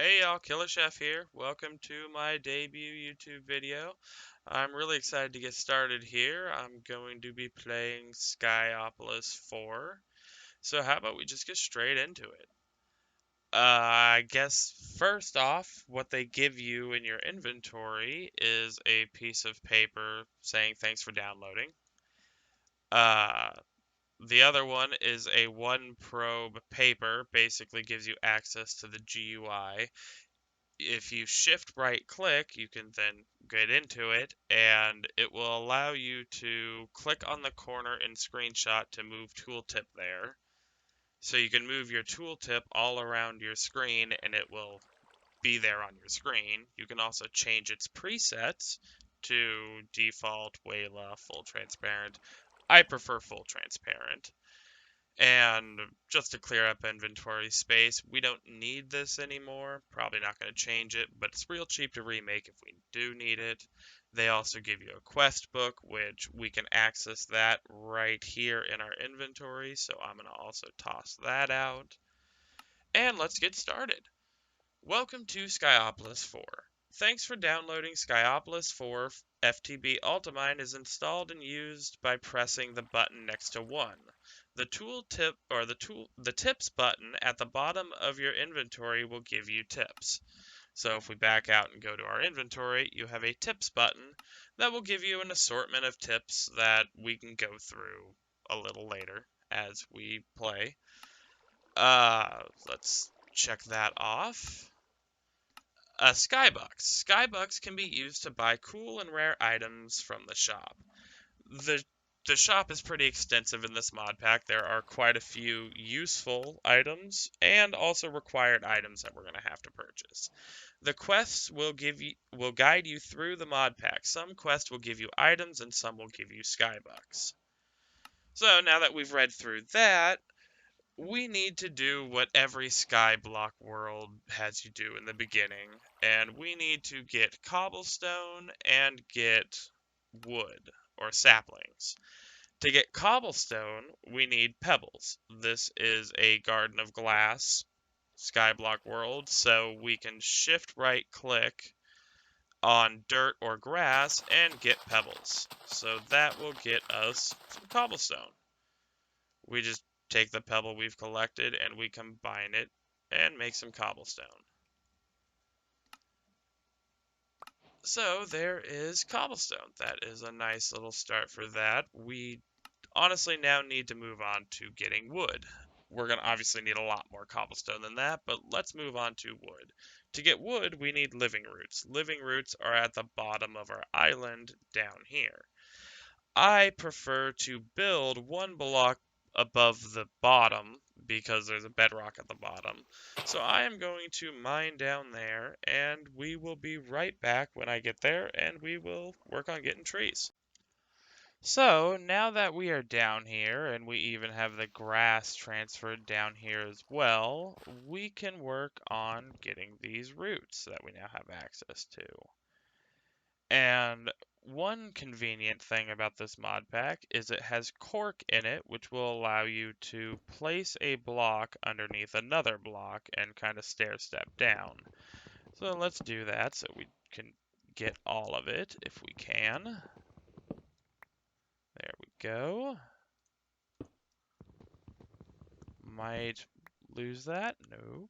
Hey y'all, killerchef here. Welcome to my debut YouTube video. I'm really excited to get started here. I'm going to be playing Skyopolis 4. So how about we just get straight into it? I guess first off, what they give you in your inventory is a piece of paper saying thanks for downloading. Uh, the other one is a one probe paper, basically gives you access to the GUI. If you shift right click, you can then get into it, and it will allow you to click on the corner in screenshot to move tooltip there. So you can move your tooltip all around your screen and it will be there on your screen. You can also change its presets to default, Wayla, full transparent. I prefer full transparent. And just to clear up inventory space, we don't need this anymore. Probably not going to change it, but it's real cheap to remake if we do need it. They also give you a quest book, which we can access that right here in our inventory. So I'm going to also toss that out. And let's get started. Welcome to Skyopolis 4. Thanks for downloading Skyopolis 4. FTB Ultimine is installed and used by pressing the button next to 1. The tooltip or the tips button at the bottom of your inventory will give you tips. So if we back out and go to our inventory, you have a tips button that will give you an assortment of tips that we can go through a little later as we play. Let's check that off. Skybucks. Skybucks can be used to buy cool and rare items from the shop. The the shop is pretty extensive in this mod pack. There are quite a few useful items and also required items that we're going to have to purchase. The quests will guide you through the mod pack. Some quests will give you items and some will give you skybucks. So now that we've read through that, we need to do what every Skyblock world has you do in the beginning, and we need to get cobblestone and get wood, or saplings. To get cobblestone, we need pebbles. This is a Garden of Glass Skyblock world, so we can shift right click on dirt or grass and get pebbles. So that will get us some cobblestone. We just take the pebble we've collected and we combine it and make some cobblestone. So there is cobblestone. That is a nice little start for that. We honestly now need to move on to getting wood. We're going to obviously need a lot more cobblestone than that, but let's move on to wood. To get wood, we need living roots. Living roots are at the bottom of our island down here. I prefer to build one block above the bottom because there's a bedrock at the bottom. So I am going to mine down there and we will be right back when I get there and we will work on getting trees. So now that we are down here and we even have the grass transferred down here as well, we can work on getting these roots that we now have access to. And one convenient thing about this mod pack is it has cork in it, which will allow you to place a block underneath another block and kind of stair step down. So let's do that so we can get all of it if we can. There we go. Might lose that. Nope.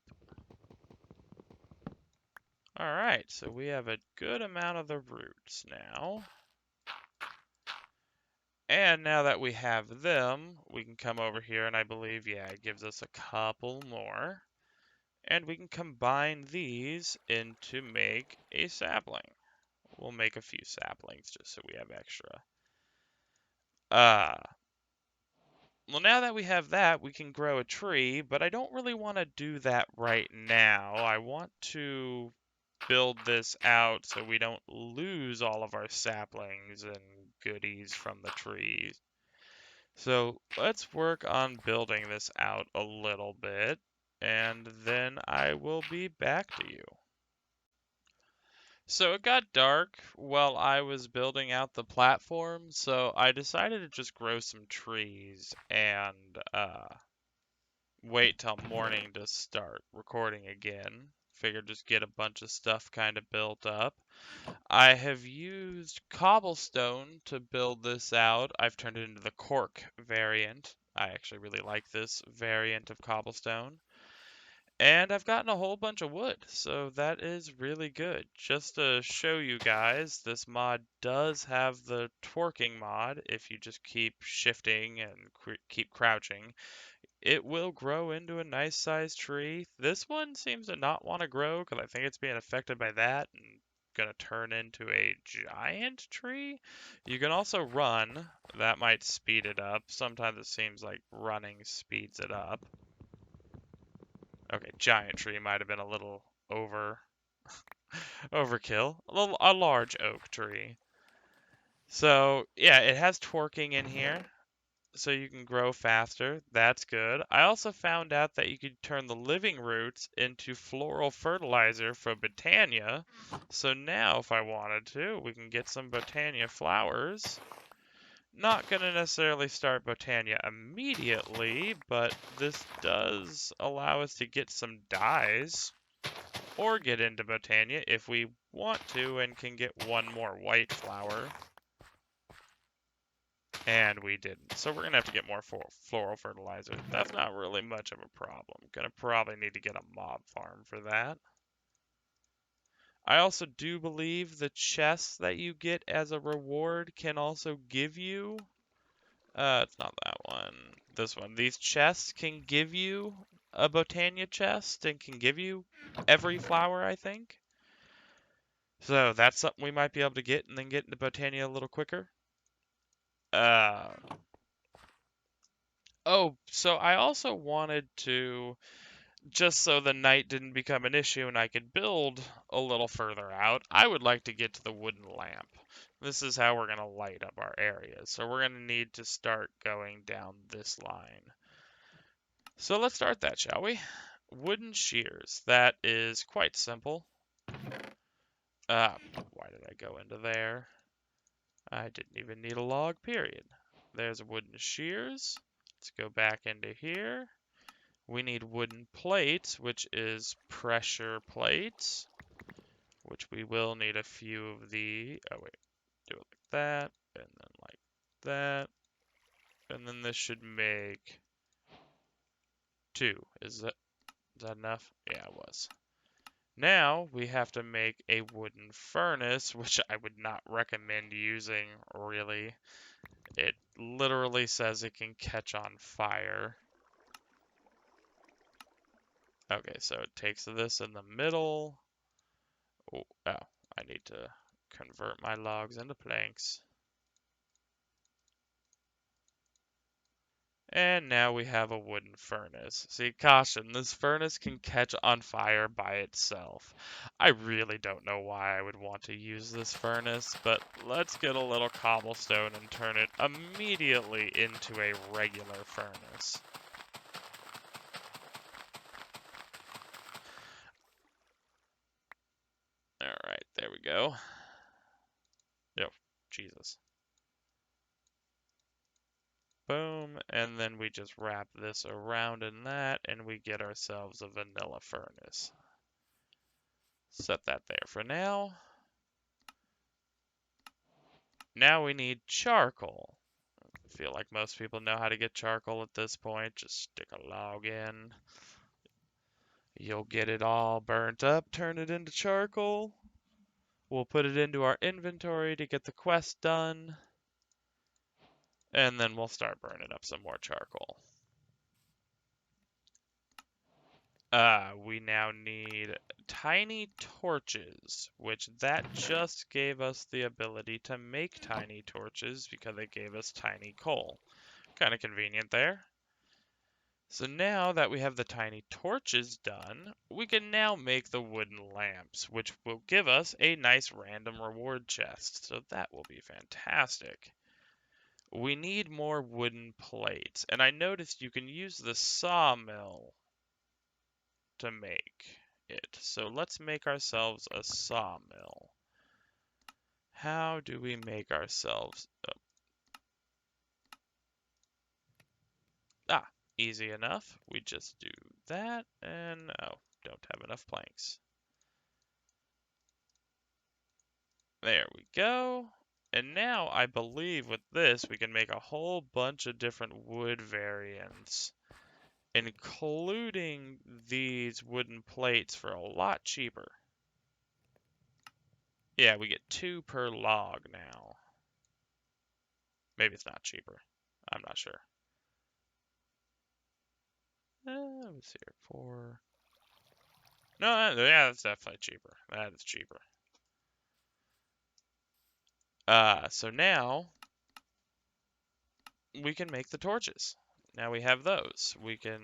Alright, so we have a good amount of the roots now. And now that we have them, we can come over here and I believe, yeah, it gives us a couple more. And we can combine these into make a sapling. We'll make a few saplings just so we have extra. Well, now that we have that, we can grow a tree, but I don't really want to do that right now. I want to build this out so we don't lose all of our saplings and goodies from the trees. So let's work on building this out a little bit, and then I will be back to you. So it got dark while I was building out the platform, so I decided to just grow some trees and wait till morning to start recording again. Figured just get a bunch of stuff kind of built up. I have used cobblestone to build this out. I've turned it into the cork variant. I actually really like this variant of cobblestone. And I've gotten a whole bunch of wood, so that is really good. Just to show you guys, this mod does have the twerking mod. If you just keep shifting and keep crouching, it will grow into a nice sized tree. This one seems to not want to grow because I think it's being affected by that and gonna turn into a giant tree. You can also run. That might speed it up. Sometimes it seems like running speeds it up. Okay, giant tree might have been a little overkill. A large oak tree. So yeah, it has twerking in here, so you can grow faster. That's good. I also found out that you could turn the living roots into floral fertilizer for Botania. So now, if I wanted to, we can get some Botania flowers. Not going to necessarily start Botania immediately, but this does allow us to get some dyes or get into Botania if we want to and can get one more white flower. And we didn't. So we're going to have to get more floral fertilizer. That's not really much of a problem. Gonna probably need to get a mob farm for that. I also do believe the chests that you get as a reward can also give you it's not that one. This one. These chests can give you a Botania chest and can give you every flower, I think. So that's something we might be able to get and then get into Botania a little quicker. Uh, oh, so I also wanted to, just so the night didn't become an issue and I could build a little further out, I would like to get to the wooden lamp. This is how we're going to light up our area. So we're going to need to start going down this line. So let's start that, shall we? Wooden shears. That is quite simple. Why did I go into there? I didn't even need a log, period. There's wooden shears. Let's go back into here. We need wooden plates, which is pressure plates, which we will need a few of the. Oh, wait. Do it like that, and then like that. And then this should make 2. Is that enough? Yeah, it was. Now we have to make a wooden furnace, which I would not recommend using, really. It literally says it can catch on fire. Okay, so it takes this in the middle. Oh, I need to convert my logs into planks. And now we have a wooden furnace. See, caution, this furnace can catch on fire by itself. I really don't know why I would want to use this furnace, but let's get a little cobblestone and turn it immediately into a regular furnace. Alright, there we go. Oh, Jesus. Boom, and then we just wrap this around in that, and we get ourselves a vanilla furnace. Set that there for now. Now we need charcoal. I feel like most people know how to get charcoal at this point. Just stick a log in. You'll get it all burnt up, turn it into charcoal. We'll put it into our inventory to get the quest done. And then we'll start burning up some more charcoal. We now need tiny torches, which that just gave us the ability to make tiny torches because it gave us tiny coal. Kind of convenient there. So now that we have the tiny torches done, we can now make the wooden lamps, which will give us a nice random reward chest. So that will be fantastic. We need more wooden plates, and I noticed you can use the sawmill to make it. So let's make ourselves a sawmill. How do we make ourselves? Easy enough. We just do that, and oh, don't have enough planks. There we go. And now I believe with this we can make a whole bunch of different wood variants, including these wooden plates for a lot cheaper. Yeah, we get 2 per log now. Maybe it's not cheaper. I'm not sure. Let's see here. 4. No, yeah, that's definitely cheaper. That is cheaper. So now we can make the torches. Now we have those. We can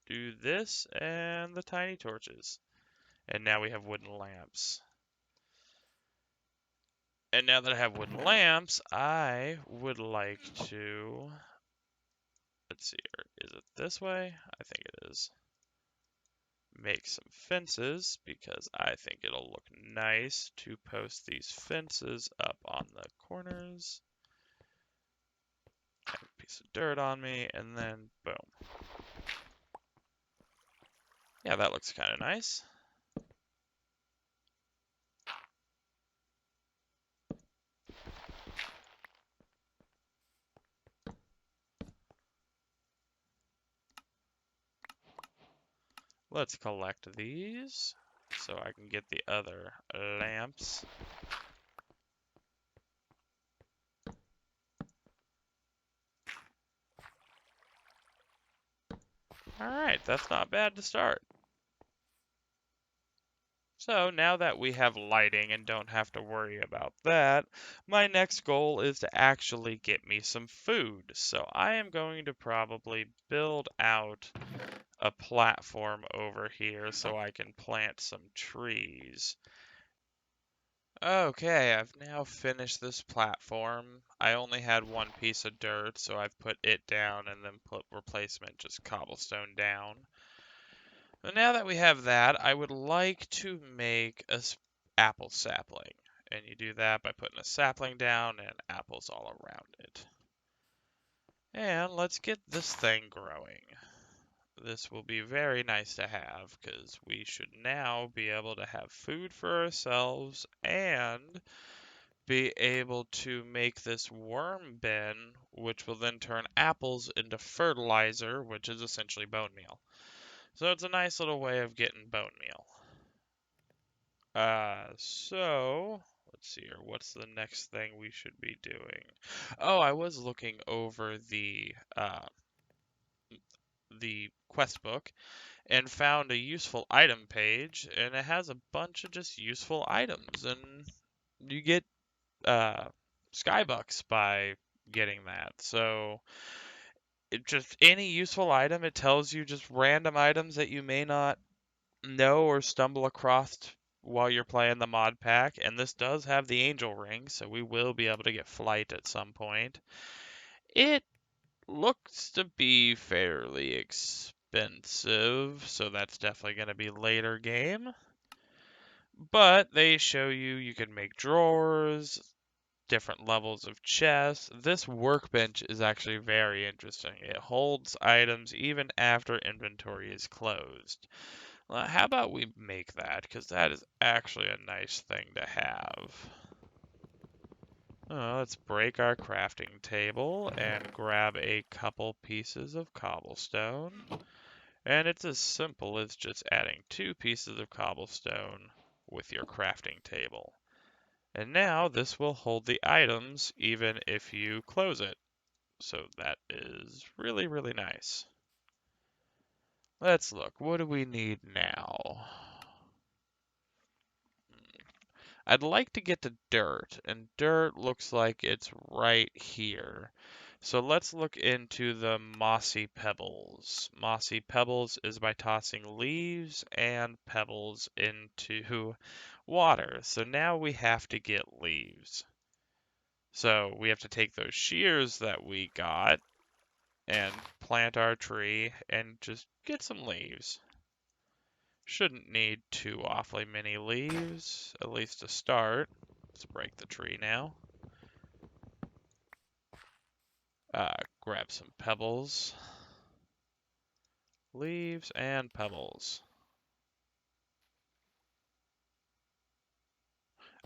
do this and the tiny torches. And now we have wooden lamps. And now that I have wooden lamps, I would like to, let's see here, is it this way? I think it is. Make some fences because I think it'll look nice to post these fences up on the corners. Have a piece of dirt on me, and then boom. Yeah, that looks kind of nice. Let's collect these so I can get the other lamps. Alright, that's not bad to start. So now that we have lighting and don't have to worry about that, my next goal is to actually get me some food. So I am going to probably build out a platform over here so I can plant some trees. Okay, I've now finished this platform. I only had one piece of dirt, so I've put it down and then put replacement just cobblestone down. So now that we have that, I would like to make a apple sapling. And you do that by putting a sapling down and apples all around it. And let's get this thing growing. This will be very nice to have because we should now be able to have food for ourselves and be able to make this worm bin, which will then turn apples into fertilizer, which is essentially bone meal. So it's a nice little way of getting bone meal. So let's see here. What's the next thing we should be doing? Oh, I was looking over the quest book and found a useful item page, and it has a bunch of just useful items, and you get skybucks by getting that. So it just any useful item, it tells you just random items that you may not know or stumble across while you're playing the mod pack. And this does have the angel ring, so we will be able to get flight at some point. It looks to be fairly expensive, so that's definitely going to be later game. But they show you can make drawers, different levels of chests. This workbench is actually very interesting. It holds items even after inventory is closed. Well, how about we make that? Because that is actually a nice thing to have. Let's break our crafting table and grab a couple pieces of cobblestone. And it's as simple as just adding 2 pieces of cobblestone with your crafting table. And now this will hold the items even if you close it. So that is really, really nice. Let's look. What do we need now? I'd like to get to dirt, and dirt looks like it's right here. So let's look into the mossy pebbles. Mossy pebbles is by tossing leaves and pebbles into water. So now we have to get leaves. So we have to take those shears that we got and plant our tree and just get some leaves. Shouldn't need too awfully many leaves, at least to start. Let's break the tree now. Grab some pebbles. Leaves and pebbles.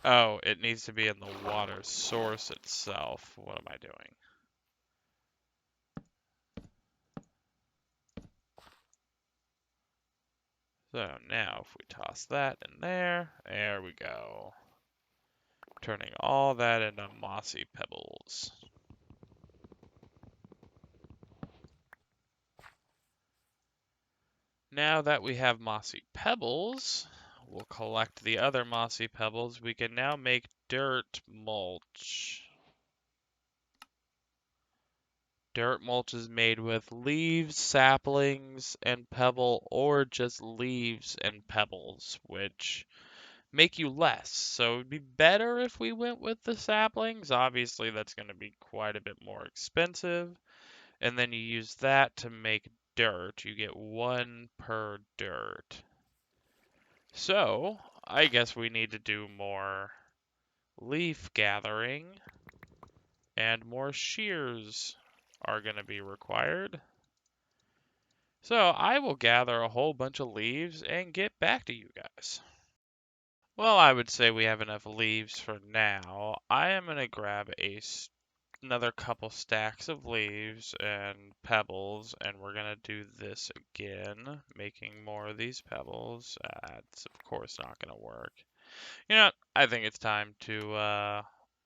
Oh, it needs to be in the water source itself. What am I doing? So now if we toss that in there we go. Turning all that into mossy pebbles. Now that we have mossy pebbles, we'll collect the other mossy pebbles. We can now make dirt mulch. Dirt mulch is made with leaves, saplings, and pebble, or just leaves and pebbles, which make you less. So it'd be better if we went with the saplings. Obviously, that's going to be quite a bit more expensive. And then you use that to make dirt. You get one per dirt. So I guess we need to do more leaf gathering, and more shears are going to be required. So I will gather a whole bunch of leaves and get back to you guys. Well, I would say we have enough leaves for now. I am going to grab another couple stacks of leaves and pebbles, and we're going to do this again, making more of these pebbles. It's of course not going to work. You know what? I think it's time to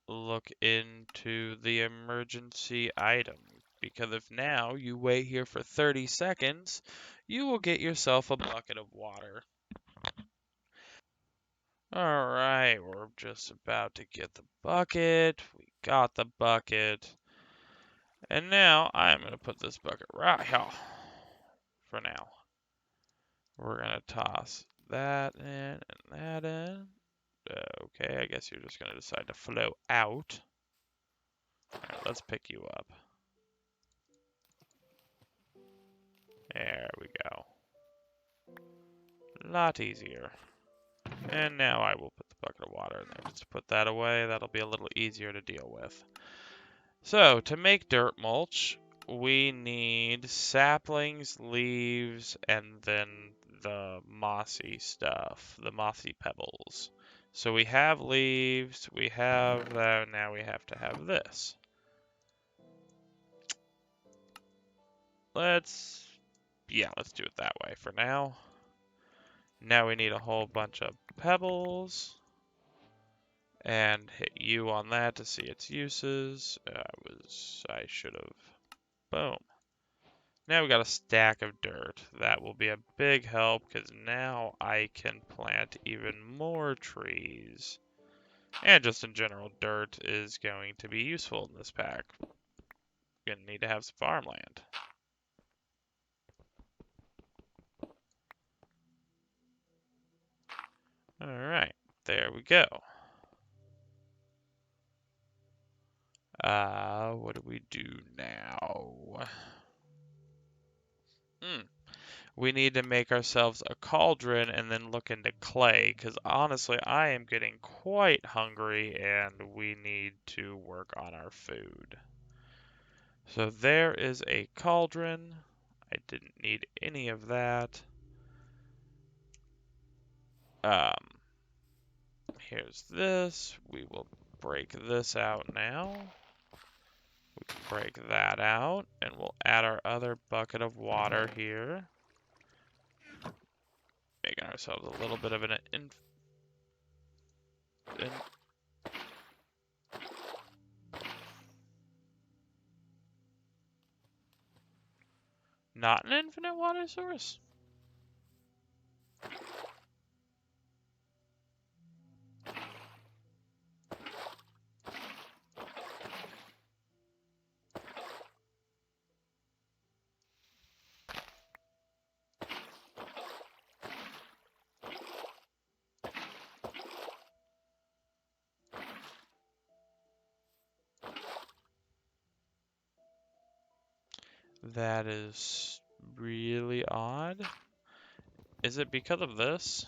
look into the emergency item. Because if now you wait here for 30 seconds, you will get yourself a bucket of water. Alright, we're just about to get the bucket. We got the bucket. And now I'm going to put this bucket right here for now. We're going to toss that in and that in. Okay, I guess you're just going to decide to flow out. Alright, let's pick you up. There we go. A lot easier. And now I will put the bucket of water in there. Just put that away. That'll be a little easier to deal with. So, to make dirt mulch, we need saplings, leaves, and then the mossy stuff, the mossy pebbles. So we have leaves, we have that, now we have to have this. Let's do it that way for now. Now we need a whole bunch of pebbles. And hit U on that to see its uses. I should have. Boom. Now we got a stack of dirt. That will be a big help because now I can plant even more trees. And just in general, dirt is going to be useful in this pack. Gonna need to have some farmland. Alright, there we go. What do we do now? We need to make ourselves a cauldron and then look into clay, because honestly, I am getting quite hungry and we need to work on our food. So there is a cauldron. I didn't need any of that. Here's this. We will break this out now. We can break that out, and we'll add our other bucket of water here. Making ourselves a little bit of not an infinite water source? That is really odd. Is it because of this?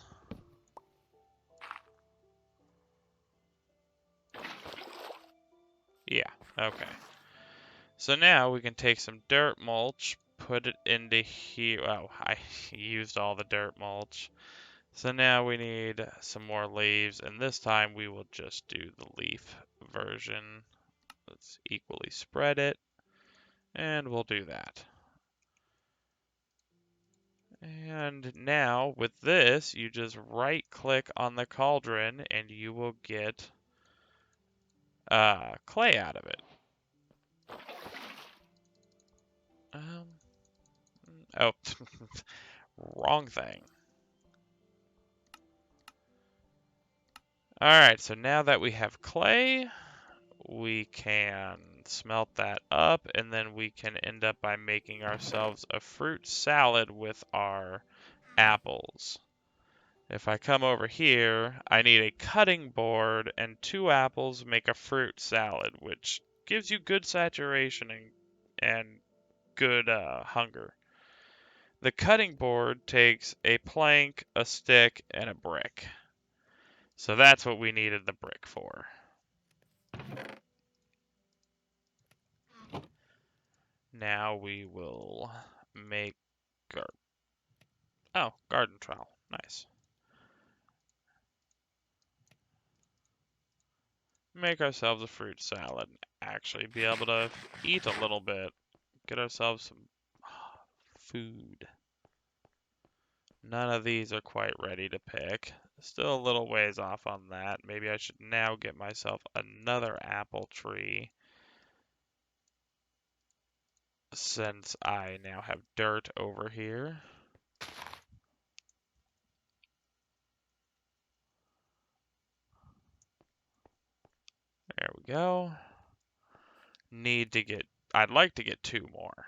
Yeah, okay. So now we can take some dirt mulch, put it into here. Oh, I used all the dirt mulch. So now we need some more leaves, and this time we will just do the leaf version. Let's equally spread it, and we'll do that. And now with this, you just right click on the cauldron and you will get clay out of it. Um, oh, wrong thing. Alright, so now that we have clay, we can smelt that up, and then we can end up by making ourselves a fruit salad with our apples. If I come over here, I need a cutting board and 2 apples make a fruit salad, which gives you good saturation and good hunger. The cutting board takes a plank, a stick, and a brick. So that's what we needed the brick for. Now we will make garden trowel. Nice. Make ourselves a fruit salad. Actually be able to eat a little bit. Get ourselves some food. None of these are quite ready to pick. Still a little ways off on that. Maybe I should now get myself another apple tree, since I now have dirt over here. There we go. I'd like to get 2 more.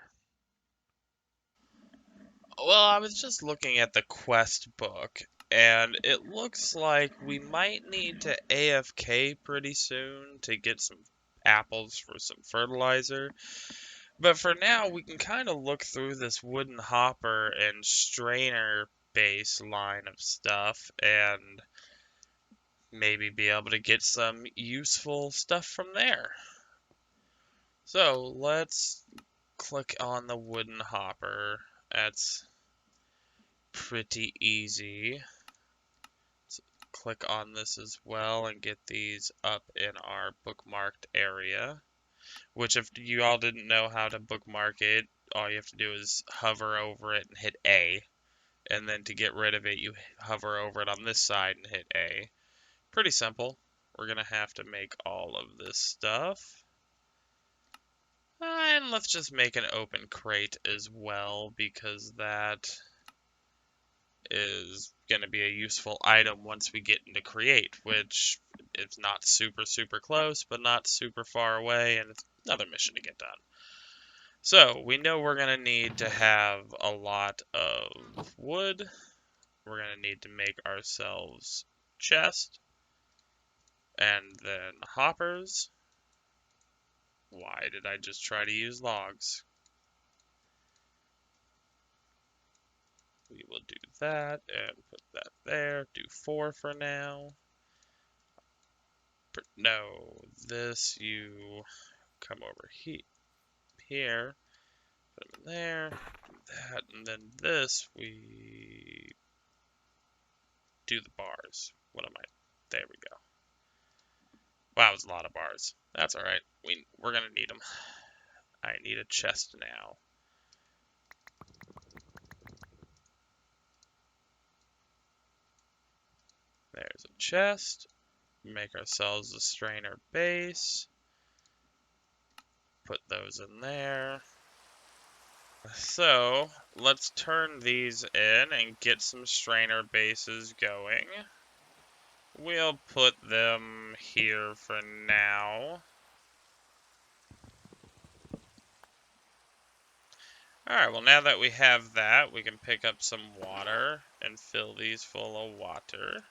Well, I was just looking at the quest book, and it looks like we might need to AFK pretty soon to get some apples for some fertilizer. But for now, we can kind of look through this wooden hopper and strainer base line of stuff and maybe be able to get some useful stuff from there. So let's click on the wooden hopper. That's pretty easy. Let's click on this as well and get these up in our bookmarked area. Which, if you all didn't know how to bookmark it, all you have to do is hover over it and hit A. And then to get rid of it, you hover over it on this side and hit A. Pretty simple. We're going to have to make all of this stuff. And let's just make an open crate as well, because that is going to be a useful item once we get into create, which is not super close, but not super far away, and it's another mission to get done. So, we know we're going to need to have a lot of wood. We're going to need to make ourselves chest, and then hoppers. Why did I just try to use logs? We will do that and put that there. Do 4 for now. No, this you come over here, put them in there, do that, and then this we do the bars. What am I? There we go. Wow, that was a lot of bars. That's all right. We're gonna need them. I need a chest now. There's a chest. Make ourselves a strainer base. Put those in there. So, let's turn these in and get some strainer bases going. We'll put them here for now. Alright, well now that we have that, we can pick up some water and fill these full of water.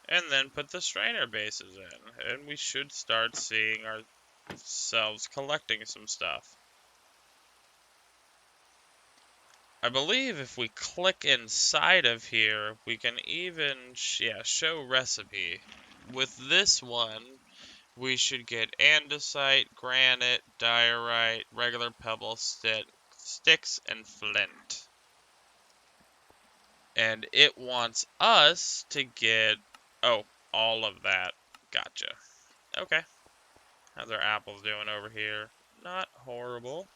And then put the strainer bases in, and we should start seeing ourselves collecting some stuff. I believe if we click inside of here, we can even, show recipe. With this one, we should get andesite, granite, diorite, regular pebble sticks, and flint. and it wants us to get, oh, all of that. Gotcha. Okay. How's our apples doing over here? Not horrible.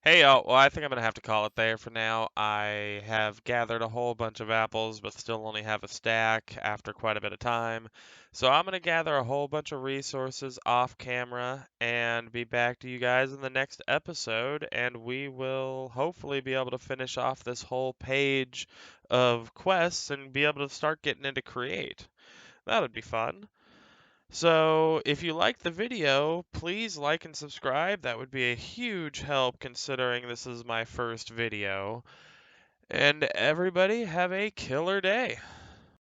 Hey, y'all. Well, I think I'm going to have to call it there for now. I have gathered a whole bunch of apples, but still only have a stack after quite a bit of time. So I'm going to gather a whole bunch of resources off camera and be back to you guys in the next episode. And we will hopefully be able to finish off this whole page of quests and be able to start getting into Create. That would be fun. So, if you liked the video, please like and subscribe. That would be a huge help considering this is my first video. And everybody have a killer day.